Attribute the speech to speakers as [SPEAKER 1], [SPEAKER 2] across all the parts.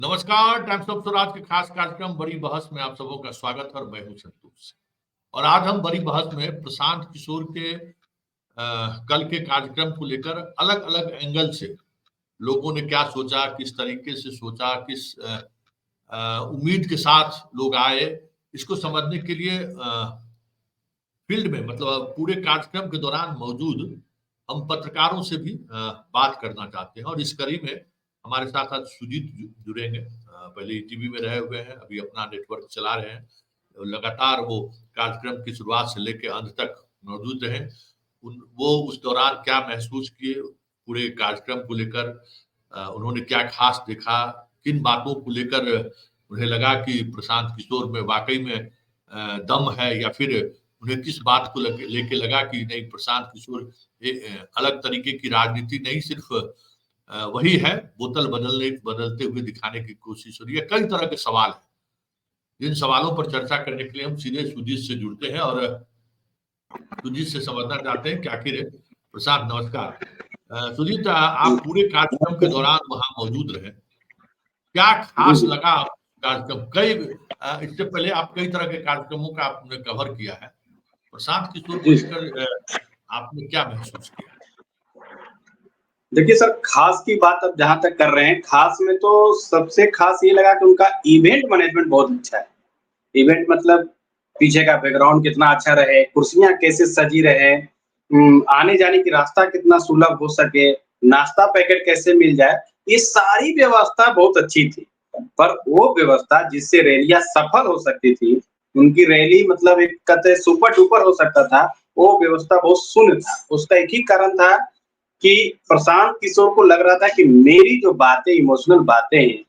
[SPEAKER 1] नमस्कार। Times of Swaraj के खास कार्यक्रम बड़ी बहस में आप सबों का स्वागत है और मैं हूं संतोष। और आज हम बड़ी बहस में प्रशांत किशोर के कल के कार्यक्रम को लेकर अलग अलग एंगल से लोगों ने क्या सोचा, किस तरीके से सोचा, किस उम्मीद के साथ लोग आए, इसको समझने के लिए फील्ड में मतलब पूरे कार्यक्रम के दौरान मौजूद हम पत्रकारों से भी बात करना चाहते हैं। और इस कड़ी में हमारे साथ आज सुजीत जुड़ेंगे। पहले टीवी में रहे हुए हैं, अभी अपना नेटवर्क चला रहे हैं। लगातार वो कार्यक्रम की शुरुआत से लेकर अंत तक मौजूद रहे। वो उस दौरान क्या महसूस किए, पूरे कार्यक्रम को लेकर उन्होंने क्या खास देखा, किन बातों को लेकर उन्हें लगा कि प्रशांत किशोर में वाकई में दम है, या फिर उन्हें किस बात को लेके लगा कि नहीं, प्रशांत किशोर अलग तरीके की राजनीति नहीं, सिर्फ वही है, बोतल बदलते हुए दिखाने की कोशिश हो रही है। कई तरह के सवाल हैं, जिन सवालों पर चर्चा करने के लिए हम सीधे सुजीत से जुड़ते हैं और सुजीत से समझना चाहते हैं कि आखिर प्रशांत, नमस्कार। सुजीत, आप पूरे कार्यक्रम के दौरान वहां मौजूद रहे, क्या खास लगा कार्यक्रम? इससे पहले आप कई तरह के कार्यक्रमों का आपने कवर किया है, प्रशांत किशोर को लेकर आपने क्या महसूस किया?
[SPEAKER 2] देखिए सर, खास की बात अब जहां तक कर रहे हैं, खास में तो सबसे खास ये लगा कि उनका इवेंट मैनेजमेंट बहुत अच्छा है। इवेंट मतलब पीछे का बैकग्राउंड कितना अच्छा रहे, कुर्सियां कैसे सजी रहे, आने जाने की रास्ता कितना सुलभ हो सके, नाश्ता पैकेट कैसे मिल जाए, ये सारी व्यवस्था बहुत अच्छी थी। पर वो व्यवस्था जिससे रैलियां सफल हो सकती थी, उनकी रैली मतलब एक कहते सुपर डुपर हो सकता था, वो व्यवस्था बहुत शून्य था। उसका एक ही कारण था कि प्रशांत किशोर को लग रहा था कि मेरी जो बातें, इमोशनल बातें हैं,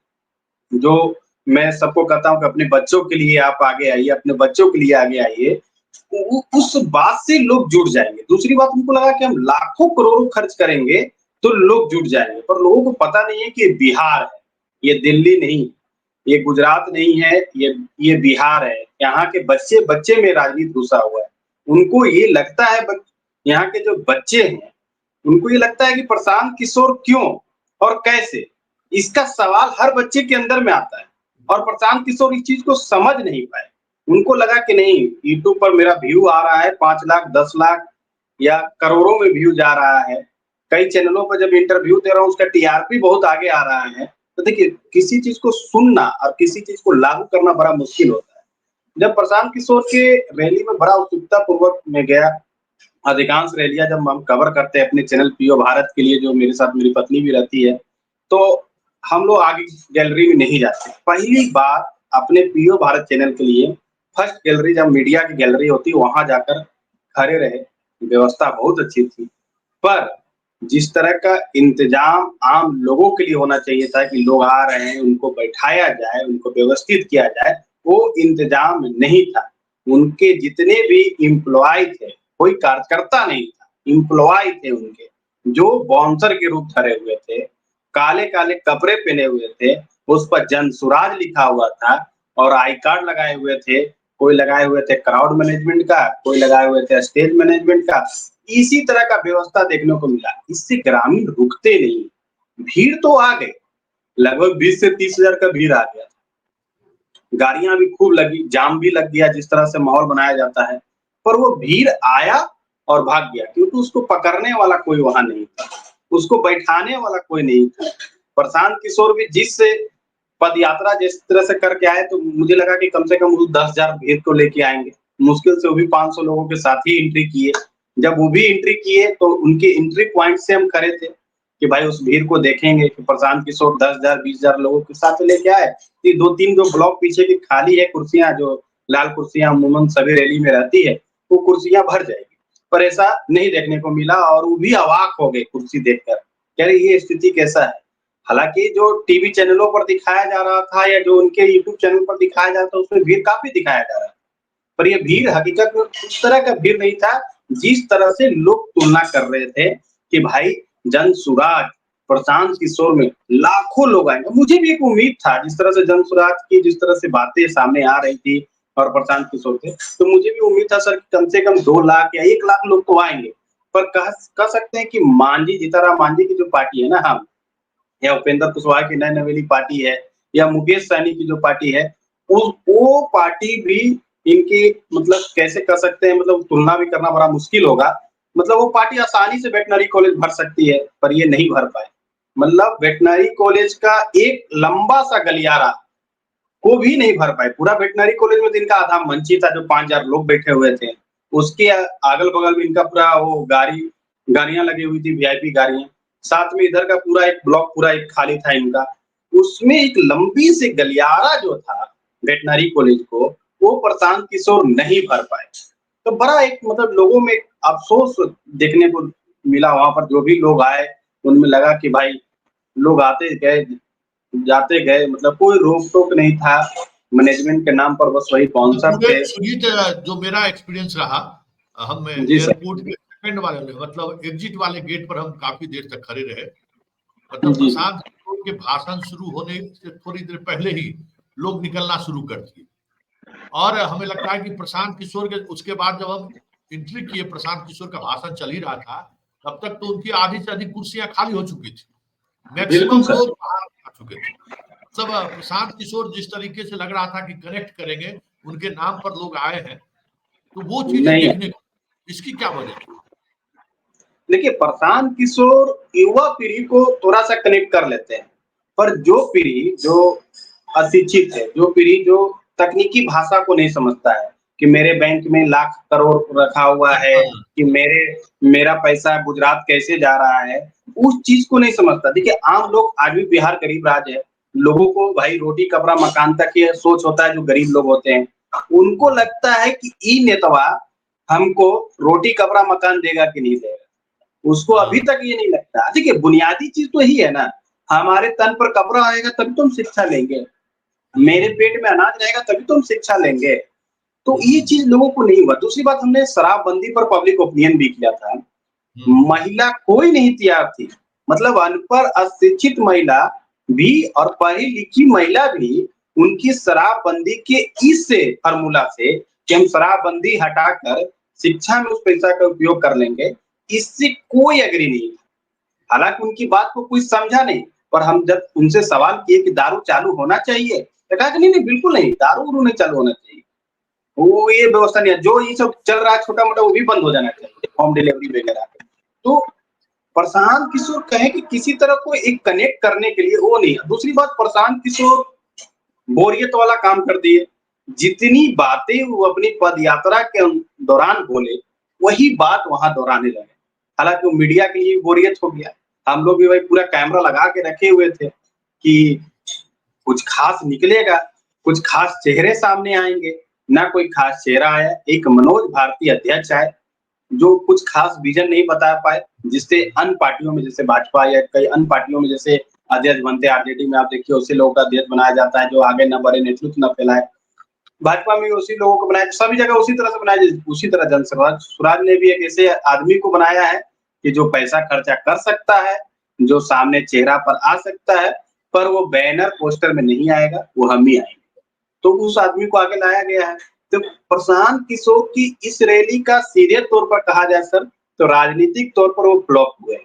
[SPEAKER 2] जो मैं सबको कहता हूँ कि अपने बच्चों के लिए आप आगे आइए, अपने बच्चों के लिए आगे आइए, उस बात से लोग जुड़ जाएंगे। दूसरी बात, उनको लगा कि हम लाखों करोड़ों खर्च करेंगे तो लोग जुड़ जाएंगे, पर लोगों को पता नहीं है कि ये बिहार है, ये दिल्ली नहीं, ये गुजरात नहीं है, ये बिहार है। यहाँ के बच्चे बच्चे में राजनीति घुसा हुआ है। उनको ये लगता है, यहाँ के जो बच्चे हैं, उनको ये लगता है कि प्रशांत किशोर क्यों और कैसे, इसका सवाल हर बच्चे के अंदर में आता है। और प्रशांत किशोर इस चीज को समझ नहीं पाए। उनको लगा कि नहीं, यूट्यूब पर मेरा व्यू आ रहा है 5 लाख 10 लाख या करोड़ों में व्यू जा रहा है, कई चैनलों पर जब इंटरव्यू दे रहा हूँ उसका टीआरपी बहुत आगे आ रहा है। तो देखिए, किसी चीज को सुनना और किसी चीज को लागू करना बड़ा मुश्किल होता है। जब प्रशांत किशोर के रैली में बड़ा उत्सुकता पूर्वक में गया, अधिकांश रैलियां जब हम कवर करते हैं अपने चैनल पीओ भारत के लिए, जो मेरे साथ मेरी पत्नी भी रहती है, तो हम लोग आगे गैलरी में नहीं जाते। पहली बार अपने पीओ भारत चैनल के लिए फर्स्ट गैलरी, जब मीडिया की गैलरी होती, वहां जाकर खड़े रहे। व्यवस्था बहुत अच्छी थी, पर जिस तरह का इंतजाम आम लोगों के लिए होना चाहिए था कि लोग आ रहे हैं, उनको बैठाया जाए, उनको व्यवस्थित किया जाए, वो इंतजाम नहीं था। उनके जितने भी इम्प्लॉय थे, कोई कार्यकर्ता नहीं था, इम्प्लॉय थे उनके, जो बाउंसर के रूप धरे हुए थे, काले-काले कपड़े पहने हुए थे, उस पर जन सुराज लिखा हुआ था और आई कार्ड लगाए हुए थे। कोई लगाए हुए थे क्राउड मैनेजमेंट का, कोई लगाए हुए थे स्टेज मैनेजमेंट का। इसी तरह का व्यवस्था देखने को मिला। इससे ग्रामीण रुकते नहीं। भीड़ तो आ गई, लगभग 20 से 30 हजार का भीड़ आ गया। गाड़ियां भी खूब लगी, जाम भी लग गया, जिस तरह से माहौल बनाया जाता है। पर वो भीड़ आया और भाग गया, क्योंकि उसको पकड़ने वाला कोई वहां नहीं था, उसको बैठाने वाला कोई नहीं था। प्रशांत किशोर भी जिस पद यात्रा जिस तरह से करके आए, तो मुझे लगा कि कम से कम वो 10,000 भीड़ को लेके आएंगे। मुश्किल से वो भी 500 लोगों के साथ ही एंट्री किए। जब वो भी एंट्री किए तो उनके एंट्री पॉइंट से हम खड़े थे कि भाई उस भीड़ को देखेंगे कि प्रशांत किशोर 10,000 20,000 लोगों के साथ लेके आए। 2-3 जो ब्लॉक पीछे की खाली है कुर्सियां, जो लाल कुर्सियां अमूमन सभी रैली में रहती है, वो कुर्सियां भर जाएगी, पर ऐसा नहीं देखने को मिला। और वो भी अवाक हो गए कुर्सी देखकर, कह रहे ये स्थिति कैसा है। हालांकि जो टीवी चैनलों पर दिखाया जा रहा था या जो उनके यूट्यूब चैनल पर दिखाया जा रहा था, उसमें भीड़ काफी दिखाया जा रहा था, पर ये भीड़ हकीकत में उस तरह का भीड़ नहीं था जिस तरह से लोग तुलना कर रहे थे कि भाई जन सुराज प्रशांत किशोर में लाखों लोग आएंगे। मुझे भी एक उम्मीद था, जिस तरह से जन सुराज की जिस तरह से बातें सामने आ रही थी और प्रशांत किशोर थे, तो मुझे भी उम्मीद था सर कम से कम 2 लाख या 1 लाख लोग तो आएंगे। पर कह सकते हैं कि मांझी, जीताराम मांझी की जो पार्टी है ना, हम या उपेंद्र कुशवाहा की नई नवेली पार्टी है, या मुकेश सहनी की जो पार्टी है, वो पार्टी भी इनकी मतलब कैसे कर सकते हैं, मतलब तुलना भी करना बड़ा मुश्किल होगा। मतलब वो पार्टी आसानी से वेटनरी कॉलेज भर सकती है, पर ये नहीं भर पाए। मतलब वेटनरी कॉलेज का एक लंबा-सा गलियारा को भी नहीं भर पाए। पूरा वेटनरी कॉलेज में तो इनका आधा मंच ही था, जो 5,000 लोग बैठे हुए थे। उसके अगल-बगल में इनका पूरा वो गाड़ियाँ लगी हुई थी, वीआईपी गाड़ियाँ। साथ में इधर का पूरा एक ब्लॉक पूरा एक खाली था इनका। उसमें एक लंबी सी गलियारा जो था वेटनरी कॉलेज को, वो प्रशांत किशोर नहीं भर पाए। तो बड़ा एक मतलब लोगों में एक अफ़सोस देखने को मिला वहाँ पर, जो भी लोग आए, उनमें लगा कि भाई लोग आते गए, जाते गए, मतलब कोई रोक-टोक नहीं था। मैनेजमेंट के नाम पर बस वही बाउंसर
[SPEAKER 1] पूरे
[SPEAKER 2] थे।
[SPEAKER 1] सुजीत, जो मेरा एक्सपीरियंस रहा, हम
[SPEAKER 2] जी सर।
[SPEAKER 1] एयरपोर्ट के सेकंड वाले में, मतलब एग्जिट वाले गेट पर हम काफी देर तक खड़े रहे। मतलब
[SPEAKER 2] जी, जी।
[SPEAKER 1] प्रशांत किशोर के भाषण शुरू होने से थोड़ी देर पहले ही लोग निकलना शुरू कर दिए। और हमें लगता है कि प्रशांत किशोर के उसके बाद जब हम एंट्री किए, प्रशांत किशोर का भाषण चल ही रहा था, तब तक तो उनकी आधी से अधिक कुर्सियां खाली हो चुकी थी।
[SPEAKER 2] बिल्कुल
[SPEAKER 1] मैक्सिमम
[SPEAKER 2] सर।
[SPEAKER 1] लोग बाहर आ चुके थे। सब प्रशांत किशोर जिस तरीके से लग रहा था कि कनेक्ट करेंगे, उनके नाम पर लोग आए हैं, तो वो चीजें
[SPEAKER 2] नहीं
[SPEAKER 1] देखने
[SPEAKER 2] है।
[SPEAKER 1] को, इसकी क्या वजह थी?
[SPEAKER 2] देखिए, प्रशांत किशोर युवा पीढ़ी को थोड़ा-सा कनेक्ट कर लेते हैं, पर जो पीढ़ी जो अशिक्षित है, जो पीढ़ी जो तकनीकी भाषा को नहीं समझता है, कि मेरे बैंक में लाख करोड़ रखा हुआ है,
[SPEAKER 1] हाँ,
[SPEAKER 2] कि मेरा पैसा गुजरात कैसे जा रहा है, उस चीज़ को नहीं समझता। देखिए, आम लोग आज भी बिहार गरीब राज्य है, लोगों को भाई रोटी, कपड़ा, मकान तक ये सोच होता है जो गरीब लोग होते हैं। उनको लगता है कि ई नेतवा हमको रोटी, कपड़ा, मकान देगा कि नहीं देगा। उसको अभी
[SPEAKER 1] हाँ,
[SPEAKER 2] तक ये नहीं लगता। देखिए, बुनियादी चीज़ तो यही है ना, हमारे तन पर कपड़ा आएगा तभी तो हम शिक्षा लेंगे। मेरे
[SPEAKER 1] हम्म,
[SPEAKER 2] पेट में अनाज रहेगा तभी तो हम शिक्षा लेंगे। तो ये
[SPEAKER 1] हम्म,
[SPEAKER 2] चीज़ लोगों को नहीं हुआ। दूसरी बात, हमने शराबबंदी पर पब्लिक ओपिनियन भी किया था।
[SPEAKER 1] हम्म,
[SPEAKER 2] महिला कोई नहीं तैयार थी। मतलब अनपढ़, अशिक्षित महिला भी और पढ़ी-लिखी महिला भी उनकी शराबबंदी के इस फ़ॉर्मूला से कि हम शराबबंदी हटाकर शिक्षा में उस पैसा का उपयोग कर लेंगे, इससे कोई एग्री नहीं था। हालाँकि उनकी बात को कोई समझा नहीं, पर हम जब उनसे सवाल किए कि दारू चालू होना चाहिए, तो कहा कि नहीं, नहीं, बिल्कुल नहीं, दारू-वारू नहीं चालू होना चाहिए। वो ये व्यवस्था नहीं है, जो ये सब चल रहा है छोटा-मोटा वो भी बंद हो जाना चाहिए, होम डिलीवरी वगैरह। तो प्रशांत किशोर कहें कि किसी तरह को एक कनेक्ट करने के लिए वो नहीं है। दूसरी बात, प्रशांत किशोर बोरियत वाला काम कर दिए। जितनी बातें वो अपनी पदयात्रा के दौरान बोले, वही बात वहाँ दोहराने लगे। हालाँकि वो मीडिया के लिए बोरियत हो गया। हम लोग भी भाई पूरा कैमरा लगा के रखे हुए थे कि कुछ खास निकलेगा, कुछ खास चेहरे सामने आएँगे, ना कोई खास चेहरा आया। एक मनोज भारती अध्यक्ष आए, जो कुछ खास विज़न नहीं बता पाए, जिससे अन्य पार्टियों में जैसे भाजपा या कई अन्य पार्टियों में जैसे अध्यक्ष बनते हैं, आरजेडी में आप देखिए उसी लोगों का अध्यक्ष बनाया जाता है, जो आगे ना बढ़े, नेतृत्व ना फैलाए। भाजपा में उसी लोगों को बनाया, सभी जगह उसी तरह से बनाया, उसी तरह जनसुराज सुराज ने भी एक ऐसे आदमी को बनाया है कि जो पैसा खर्चा कर सकता है, जो सामने चेहरा पर आ सकता है, पर वो बैनर पोस्टर में नहीं आएगा, वो हम ही आएंगे। तो उस आदमी को आगे लाया गया है। तो प्रशांत किशोर की इस रैली का सीधे तौर पर कहा जाए सर, तो राजनीतिक तौर पर वो फ्लॉप हुए।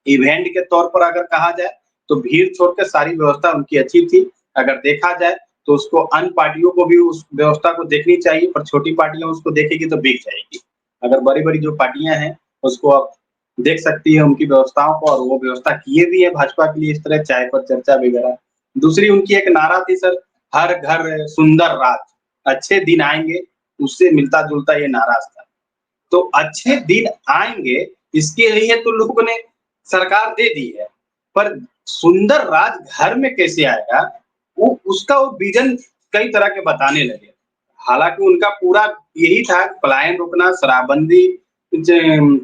[SPEAKER 2] इवेंट के तौर पर अगर कहा जाए, तो भीड़ छोड़ के सारी व्यवस्था उनकी अच्छी थी। अगर देखा जाए, तो उसको अन्य पार्टियों को भी उस व्यवस्था को देखनी चाहिए, पर छोटी पार्टियाँ उसको देखेगी तो बिक जाएगी। अगर बड़ी-बड़ी जो पार्टियाँ हैं, उसको अब देख सकती है उनकी व्यवस्थाओं को, और वो व्यवस्था किए भी है भाजपा के लिए इस तरह चाय पर चर्चा वगैरह। दूसरी उनकी एक नारा थी सर, हर घर सुंदर राज, अच्छे दिन आएँगे, उससे मिलता-जुलता ये नारा था। तो अच्छे दिन आएँगे, इसके लिए तो लोगों ने सरकार दे दी है, पर सुंदर राज घर में कैसे आएगा, वो उसका वो विज़न कई तरह के बताने लगे। हालाँकि उनका पूरा यही था पलायन रोकना, शराबबंदी ज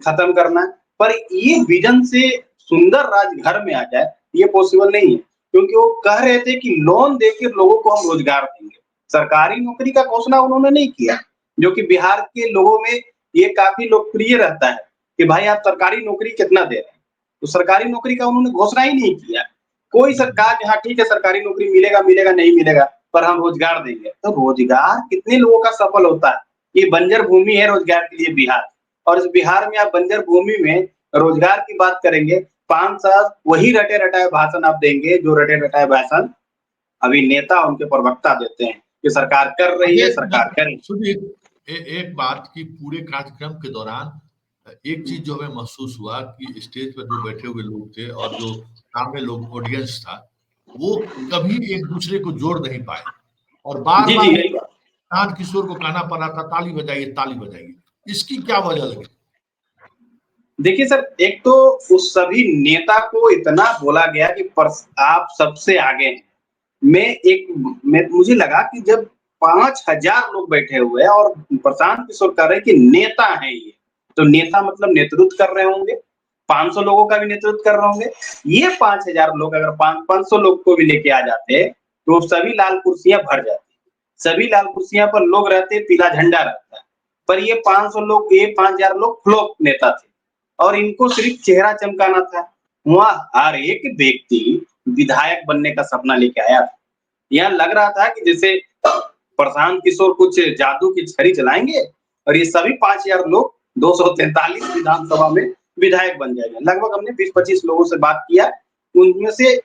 [SPEAKER 2] खत्म करना, पर ये विज़न से सुंदर राज घर में आ जाए, ये पॉसिबल नहीं है। क्योंकि वो कह रहे थे कि लोन देके लोगों को हम रोज़गार देंगे। सरकारी नौकरी का घोषणा उन्होंने नहीं किया, जो कि बिहार के लोगों में ये काफ़ी लोकप्रिय रहता है कि भाई आप सरकारी नौकरी कितना दे रहे हैं। तो सरकारी नौकरी का उन्होंने घोषणा ही नहीं किया। कोई सरकार कि हाँ ठीक है, सरकारी नौकरी मिलेगा, मिलेगा, नहीं मिलेगा, पर हम रोज़गार देंगे। तो रोज़गार कितने लोगों का सफल होता है? ये बंजर भूमि है रोज़गार के लिए बिहार, और इस बिहार में आप बंजर भूमि में रोज़गार की बात करेंगे, 5 साल वही रटे-रटाए भाषण आप देंगे, जो रटे-रटाए भाषण अभी नेता उनके प्रवक्ता देते हैं कि सरकार कर रही है, सरकार करे।
[SPEAKER 1] सुनिए एक बात की पूरे कार्यक्रम के दौरान एक चीज जो हमें महसूस हुआ कि स्टेज पर जो बैठे हुए लोग थे और जो सामने लोग ऑडियंस था, वो कभी एक दूसरे को जोड़ नहीं पाए और बार
[SPEAKER 2] जी
[SPEAKER 1] बार
[SPEAKER 2] जी, यही बात।
[SPEAKER 1] प्रशांत किशोर को कहना पड़ा था ताली बजाइए, ताली बजाइए। इसकी क्या वजह लगी?
[SPEAKER 2] देखिए सर, एक तो उस सभी नेता को इतना बोला गया कि आप सबसे आगे हैं। मुझे लगा कि जब 5000 लोग बैठे हुए हैं और प्रशांत किशोर कह रहे हैं कि नेता है ये, तो नेता मतलब नेतृत्व कर रहे होंगे, 500 लोगों का भी नेतृत्व कर रहे होंगे। ये 5000 लोग अगर 500 लोग को भी लेके आ जाते तो सभी लाल कुर्सियां भर जाती। सभी लाल कुर्सियां पर लोग रहते, पीला झंडा रहता। पर ये 500 लोग, ये 5000 लोग फ्लॉप नेता थे और इनको सिर्फ चेहरा चमकाना था। वहां हर एक व्यक्ति विधायक बनने का सपना लेके आया था। यहाँ लग रहा था कि जैसे प्रशांत किशोर कुछ जादू की छड़ी चलाएंगे और ये सभी 5000 लोग 243 विधानसभा में विधायक बन जाएंगे। लगभग हमने 20-25 लोगों से बात किया, उनमें से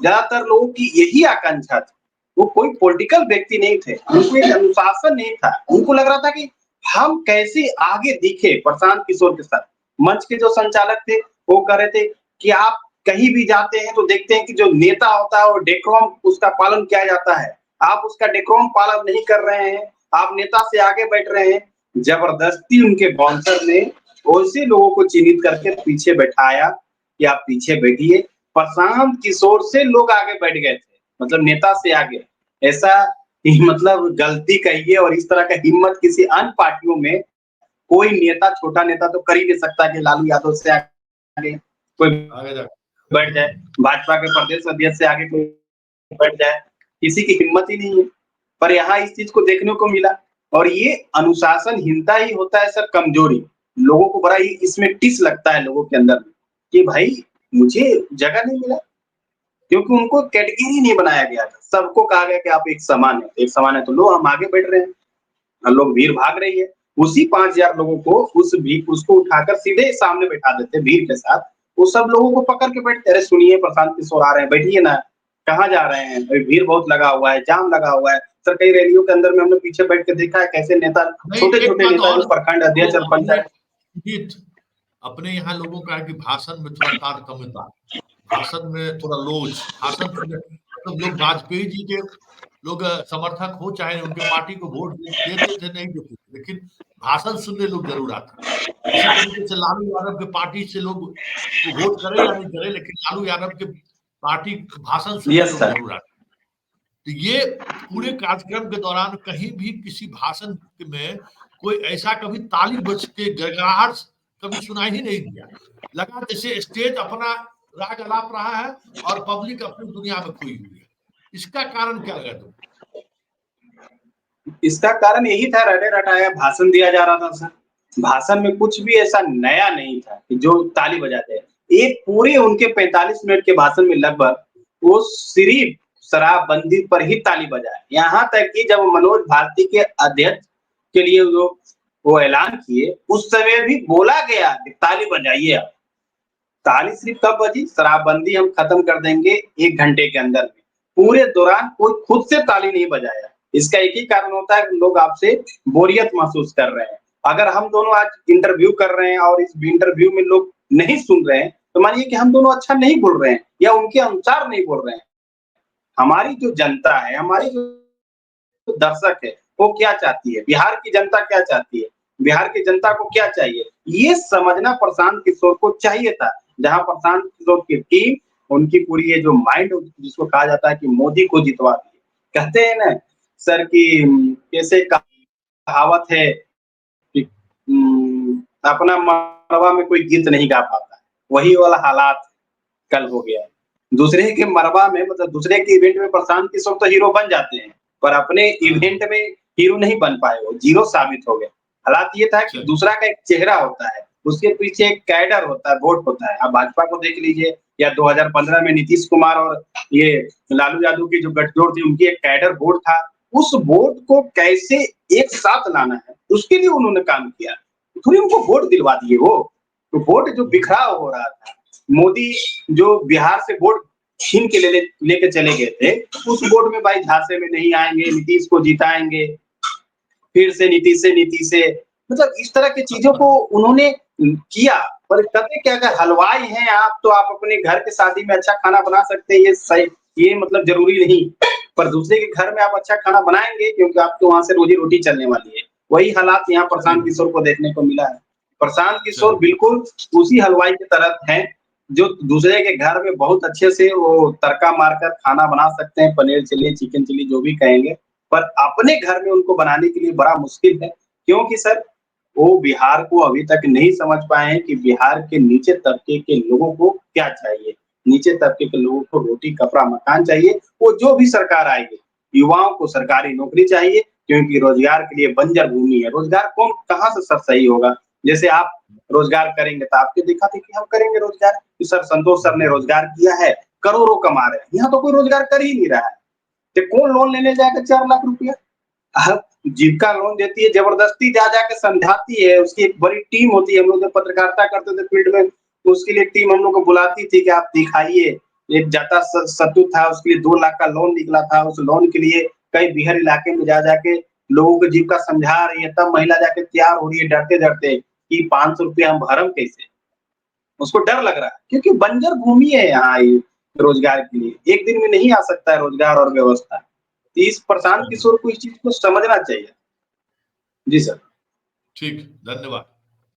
[SPEAKER 2] ज्यादातर लोगों की यही आकांक्षा थी। वो कोई पॉलिटिकल व्यक्ति नहीं थे, उनको एक अनुशासन नहीं था। उनको लग रहा था कि हम कैसे आगे दिखे प्रशांत किशोर के साथ। मंच के जो संचालक थे वो कह रहे थे कि आप कहीं भी जाते हैं तो देखते हैं कि जो नेता होता है वो डेकोरम उसका पालन किया जाता है। आप उसका डेकोरम पालन नहीं कर रहे हैं, आप नेता से आगे बैठ रहे हैं। जबरदस्ती उनके बाउंसर ने वैसे लोगों को चिन्हित करके पीछे बैठाया कि आप पीछे बैठिए। प्रशांत किशोर से लोग आगे बैठ गए थे, मतलब नेता से आगे। ऐसा मतलब गलती कहिए और इस तरह का हिम्मत किसी अन्य पार्टियों में कोई नेता, छोटा नेता तो कर ही नहीं सकता कि लालू यादव से आगे कोई
[SPEAKER 1] आगे जा
[SPEAKER 2] बैठ जाए, भाजपा के प्रदेश अध्यक्ष से आगे कोई बैठ जाए, किसी की हिम्मत ही नहीं है। पर यहाँ इस चीज को देखने को मिला और ये अनुशासनहीनता ही होता है सर, कमजोरी। लोगों को बड़ा ही इसमें टिस लगता है लोगों के अंदर कि भाई मुझे जगह नहीं मिला, क्योंकि उनको कैटेगरी नहीं बनाया गया था। सबको कहा गया कि आप एक समान है, एक समान है तो लो हम आगे बैठ रहे हैं। लोग भीड़ भाग रही है, उसी 5000 लोगों को उसको उठाकर सीधे सामने बैठा देते भीड़ के साथ। वो सब लोगों को पकड़ के बैठते, अरे सुनिए प्रशांत किशोर आ रहे हैं, बैठिए ना, कहाँ जा रहे हैं, अभी भीड़ बहुत लगा हुआ है, जाम लगा हुआ है। सर कई रैलियों के अंदर में हमने पीछे बैठ के देखा है कैसे नेता,
[SPEAKER 1] नहीं,
[SPEAKER 2] छोटे
[SPEAKER 1] एक
[SPEAKER 2] छोटे
[SPEAKER 1] बात
[SPEAKER 2] नेता
[SPEAKER 1] और
[SPEAKER 2] जो प्रखंड अध्यक्ष और
[SPEAKER 1] हमने
[SPEAKER 2] पंचायत।
[SPEAKER 1] जीत अपने यहाँ लोगों का है कि भाषण में थोड़ा तारतम्यता, भाषण में थोड़ा लोच, भाषण सुनने मतलब लोग वाजपेयी जी के लोग समर्थक हो चाहे उनके पार्टी को वोट देते थे नहीं देते थे, लेकिन भाषण सुनने लोग जरूर आते। इसी तरीके से लालू यादव के पार्टी से लोग वो वोट करे या नहीं करे, लेकिन लालू यादव के पार्टी भाषण सुनने
[SPEAKER 2] यस
[SPEAKER 1] लोग
[SPEAKER 2] सर।
[SPEAKER 1] जरूर आते। तो ये पूरे कार्यक्रम के दौरान कहीं भी किसी भाषण में कोई ऐसा कभी ताली बज के गड़गड़ाहट कभी सुनाई ही नहीं दिया। लगा जैसे स्टेज अपना राग अलाप रहा है और पब्लिक अपनी दुनिया में खोई हुई है। इसका कारण क्या लगा तुम?
[SPEAKER 2] इसका कारण यही था, रटे रटाया भाषण दिया जा रहा था सर। भाषण में कुछ भी ऐसा नया नहीं था कि जो ताली बजाते हैं। एक पूरे उनके 45 मिनट के भाषण में लगभग वो सिर्फ शराबबंदी पर ही ताली बजाए। यहाँ तक कि जब मनोज भारती के अध्यक्ष के लिए जो वो ऐलान किए, उस समय भी बोला गया कि ताली बजाइए आप। ताली सिर्फ कब बजी, शराबबंदी हम खत्म कर देंगे 1 घंटे के अंदर में। पूरे दौरान कोई खुद से ताली नहीं बजाया। इसका एक ही कारण होता है कि लोग आपसे बोरियत महसूस कर रहे हैं। अगर हम दोनों आज इंटरव्यू कर रहे हैं और इस इंटरव्यू में लोग नहीं सुन रहे हैं, तो मानिए कि हम दोनों अच्छा नहीं बोल रहे हैं या उनके अनुसार नहीं बोल रहे हैं। हमारी जो जनता है, हमारी जो दर्शक है, वो क्या चाहती है, बिहार की जनता क्या चाहती है, बिहार की जनता को क्या चाहिए, ये समझना प्रशांत किशोर को चाहिए था। जहां प्रशांत किशोर की टीम, उनकी पूरी ये जो माइंड, जिसको कहा जाता है कि मोदी को जितवा दिए। कहते हैं ना सर कि कैसे कहावत है कि अपना मरवा में कोई गीत नहीं गा पाता, वही वाला हालात कल हो गया है। दूसरे के मरवा में, मतलब दूसरे के इवेंट में प्रशांत किशोर तो हीरो बन जाते हैं, पर अपने इवेंट में हीरो नहीं बन पाए, वो जीरो साबित हो गए। हालात ये था कि दूसरा का एक चेहरा होता है, उसके पीछे एक कैडर होता है, वोट होता है। अब भाजपा को देख लीजिए, या 2015 में नीतीश कुमार और ये लालू यादव की जो गठजोड़ थी, उनकी एक कैडर वोट था। उस वोट को कैसे एक साथ लाना है, उसके लिए उन्होंने काम किया। थोड़ी उनको वोट दिलवा दिए, वो तो वोट जो बिखराव हो रहा था। मोदी जो बिहार से वोट छीन के लेके चले गए थे, उस वोट में भाई झांसे में नहीं आएंगे, नीतीश को जिताएंगे, फिर से नीतीश से मतलब इस तरह की चीजों को उन्होंने किया। पर कहते क्या कि हलवाई हैं आप, तो आप अपने घर के शादी में अच्छा खाना बना सकते हैं, ये सही, ये मतलब जरूरी नहीं, पर दूसरे के घर में आप अच्छा खाना बनाएंगे क्योंकि आपको वहां से रोजी रोटी चलने वाली है। वही हालात यहाँ प्रशांत किशोर को देखने को मिला है। प्रशांत किशोर बिल्कुल उसी हलवाई की तरह हैं जो दूसरे के घर में बहुत अच्छे से वो तड़का मारकर खाना बना सकते हैं, पनीर चिल्ली, चिकन चिल्ली जो भी कहेंगे, पर अपने घर में उनको बनाने के लिए बड़ा मुश्किल है। क्योंकि सर वो बिहार को अभी तक नहीं समझ पाए हैं कि बिहार के नीचे तबके के लोगों को क्या चाहिए। नीचे तबके के लोगों को रोटी, कपड़ा, मकान चाहिए। वो जो भी सरकार आएगी, युवाओं को सरकारी नौकरी चाहिए क्योंकि रोजगार के लिए बंजर भूमि है। रोजगार कौन कहाँ से सर सही होगा? जैसे आप रोजगार करेंगे तो आपके देखा-देखी हम करेंगे रोजगार। कि सर संतोष सर ने रोजगार किया है, करोड़ों कमा रहे हैं। यहाँ तो कोई रोजगार कर ही नहीं रहा है। तो कौन लोन लेने जाएगा 4 लाख रुपया? अब जीविका लोन देती है, जबरदस्ती जा के समझाती है, उसकी एक बड़ी टीम होती है। हम लोग जब पत्रकारिता करते थे फील्ड में, तो उसके लिए टीम हम लोग को बुलाती थी कि आप दिखाइए। एक जाता सत्तू था, उसके लिए 2 लाख का लोन निकला था। उस लोन के लिए कई बिहार इलाके में जा के लोगों को जीविका समझा रही है, तब महिला जाके तैयार हो रही है डरते-डरते कि 500 रुपया हम भरम कैसे? उसको डर लग रहा है क्योंकि बंजर भूमि है यहाँ ये रोजगार के लिए। एक दिन में नहीं आ सकता है रोजगार और व्यवस्था। इस प्रशांत किशोर को इस चीज को समझना चाहिए। जी सर।
[SPEAKER 1] ठीक, धन्यवाद।